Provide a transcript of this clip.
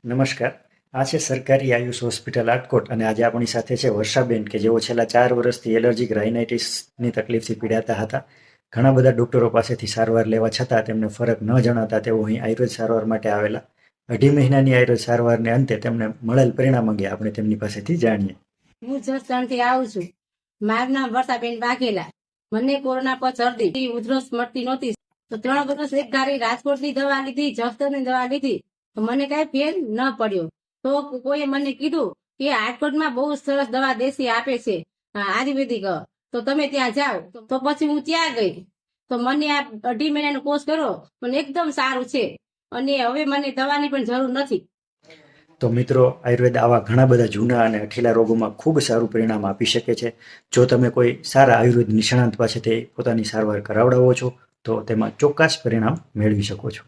નમસ્કાર. આ છે સરકારી આયુષ હોસ્પિટલ રાજકોટ અને આજે આપણી સાથે છે વર્ષાબેન કે જેઓ છેલ્લા 4 વર્ષથી એલર્જીક રાઇનાઇટિસની તકલીફથી પીડાતા હતા. ઘણા બધા ડોક્ટરો પાસેથી સારવાર લેવા છતાં તેમને ફરક ન જણાતા તેઓ અહીં આયુર્વેદ સારવાર માટે આવેલા. 2.5 મહિનાની આયુર્વેદ સારવારને અંતે તેમને મળેલ પરિણામ અંગે આપણે તેમની પાસેથી જાણીએ. હું જસદણથી આવું છું. મારું નામ વર્ષાબેન વાઘેલા. મને કોરોના પર શરદી ઉધરસ મળતી નહોતી, તો 3 વર્ષ એક ધારી રાજકોટની દવા લીધી, જસદણની દવા લીધી, તો મને કઈ ફેર ન પડ્યો. તો કોઈએ મને કીધું કે રાજકોટમાં બહુ સરસ દવા દેશી આપે છે, આયુર્વેદિક, તો તમે ત્યાં જાઓ. તો પછી હું ત્યાં ગઈ, તો મને આ 2.5 મહિનાનો કોર્સ કર્યો, મને એકદમ સારું છે અને હવે મને દવાની પણ જરૂર નથી. તો મિત્રો, આયુર્વેદ આવા ઘણા બધા જૂના અને અઠીલા રોગોમાં ખૂબ સારું પરિણામ આપી શકે છે. જો તમે કોઈ સારા આયુર્વેદ નિષ્ણાંત પાસેથી પોતાની સારવાર કરાવડાવો છો તો તેમાં ચોક્કસ પરિણામ મેળવી શકો છો.